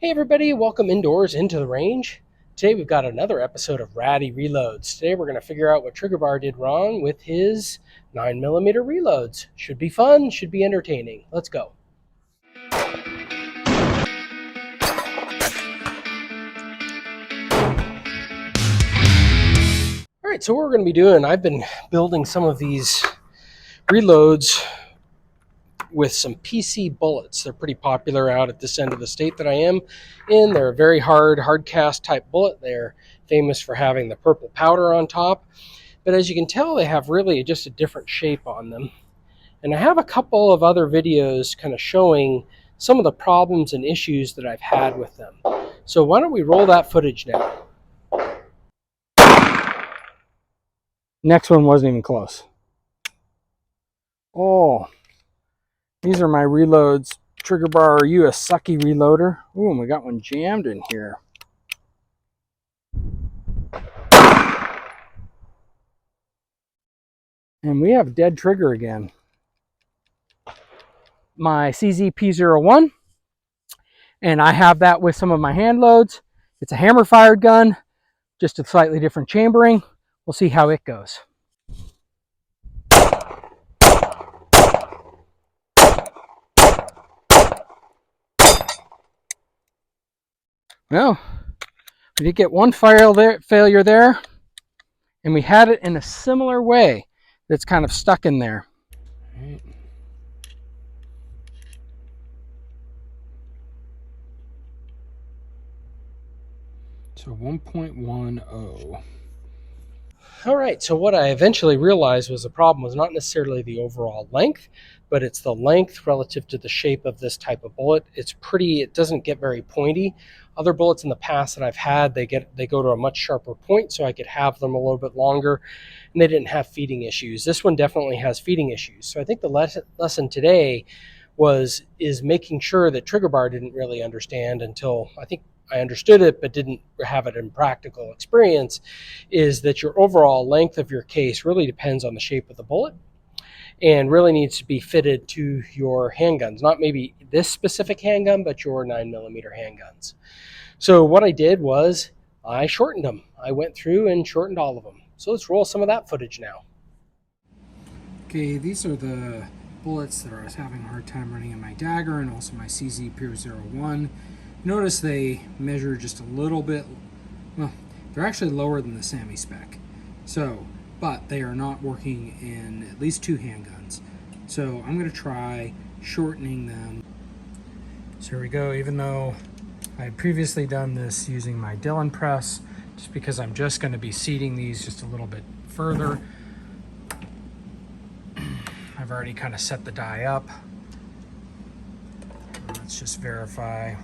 Hey everybody, welcome indoors into the range. Today we've got another episode of Ratty Reloads. Today we're going to figure out what Trigger Bar did wrong with his 9mm reloads. Should be fun, should be entertaining. Let's go. Alright, so what we're going to be doing, I've been building some of these reloads with some PC bullets. They're pretty popular out at this end of the state that I am in. They're a very hard cast type bullet. They're famous for having the purple powder on top. But as you can tell, they have really just a different shape on them. And I have a couple of other videos kind of showing some of the problems and issues that I've had with them. So why don't we roll that footage now? Next one wasn't even close. Oh, these are my reloads. Trigger Bar, are you a sucky reloader? Ooh, and we got one jammed in here. And we have dead trigger again. My CZP-01, and I have that with some of my hand loads. It's a hammer fired gun, just a slightly different chambering. We'll see how it goes. Well, we did get one failure there, and we had it in a similar way that's kind of stuck in there. So 1.10. All right, so what I eventually realized was the problem was not necessarily the overall length, but it's the length relative to the shape of this type of bullet. It doesn't get very pointy. Other bullets in the past that I've had, they go to a much sharper point, so I could have them a little bit longer, and they didn't have feeding issues. This one definitely has feeding issues. So I think the lesson today is making sure that Trigger Bar didn't really understand until I think I understood it but didn't have it in practical experience, is that your overall length of your case really depends on the shape of the bullet and really needs to be fitted to your handguns. Not maybe this specific handgun, but your 9mm handguns. So what I did was I shortened them. I went through and shortened all of them. So let's roll some of that footage now. Okay, these are the bullets that I was having a hard time running in my dagger and also my CZ-01. Notice they measure just a little bit, well, they're actually lower than the SAMI spec. So, but they are not working in at least two handguns. So I'm going to try shortening them. So here we go, even though I had previously done this using my Dillon press, just because I'm just going to be seating these just a little bit further. I've already kind of set the die up. Let's just verify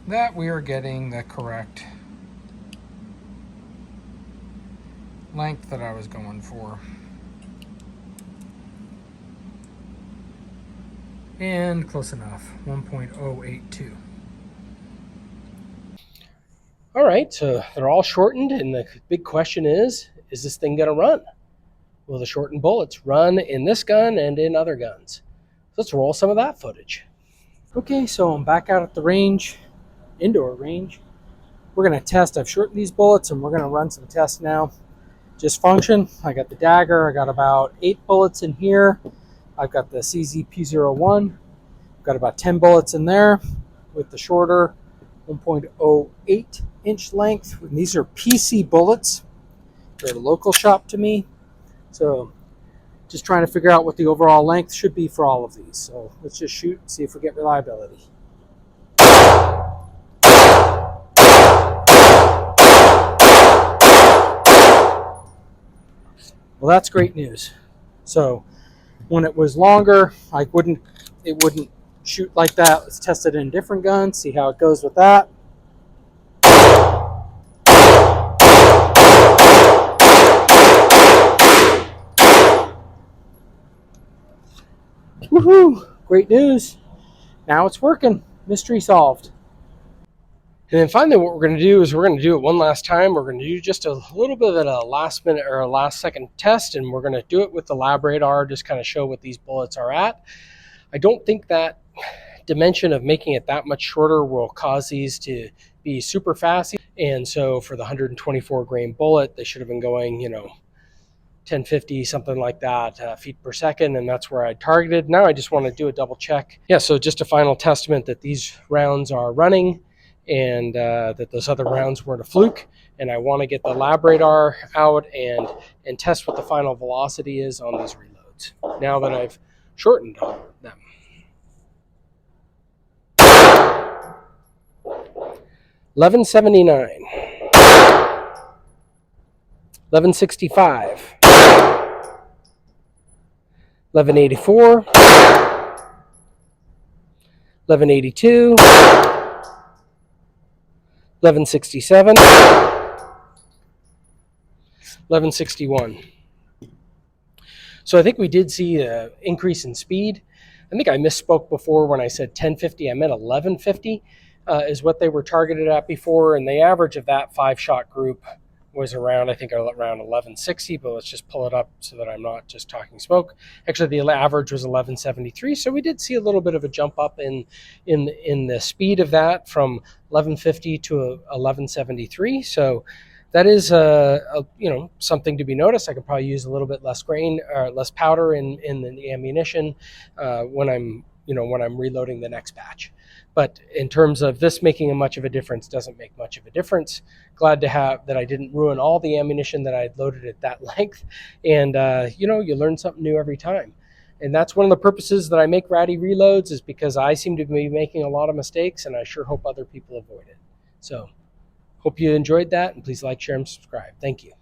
that we are getting the correct length that I was going for. And close enough, 1.082. All right, so they're all shortened, and the big question is this thing going to run? Will the shortened bullets run in this gun and in other guns? So let's roll some of that footage. Okay, so I'm back out at the range, indoor range. We're going to test. I've shortened these bullets and we're going to run some tests now. Just function. I got the dagger. I got about 8 bullets in here. I've got the CZP-01. I've got about 10 bullets in there with the shorter 1.08 inch length. And these are PC bullets. They're a local shop to me. So just trying to figure out what the overall length should be for all of these. So let's just shoot and see if we get reliability. Well, that's great news. So when it was longer, it wouldn't shoot like that. Let's test it in a different gun, see how it goes with that. Woohoo! Great news. Now it's working. Mystery solved. And then finally what we're going to do is we're going to do it one last time. We're going to do just a little bit of a last minute or a last second test, and we're going to do it with the lab radar, just kind of show what these bullets are at. I don't think that dimension of making it that much shorter will cause these to be super fast. And so for the 124 grain bullet, they should have been going, 1050, something like that, feet per second, and that's where I targeted. Now I just want to do a double check. Yeah, so just a final testament that these rounds are running and that those other rounds weren't a fluke. And I want to get the lab radar out and test what the final velocity is on these reloads now that I've shortened them. 1179, 1165, 1184, 1182, 1167, 1161. So I think we did see an increase in speed. I think I misspoke before when I said 1050. I meant 1150 is what they were targeted at before. And the average of that 5-shot group was around, I think, around 1160. But let's just pull it up so that I'm not just talking smoke. Actually, the average was 1173. So we did see a little bit of a jump up in the speed of that from 1150 to 1173. So that is something to be noticed. I could probably use a little bit less grain or less powder in the ammunition when I'm reloading the next batch. But in terms of this making much of a difference, doesn't make much of a difference. Glad to have that I didn't ruin all the ammunition that I had loaded at that length. And you learn something new every time. And that's one of the purposes that I make Ratty Reloads, is because I seem to be making a lot of mistakes, and I sure hope other people avoid it. So hope you enjoyed that, and please like, share, and subscribe. Thank you.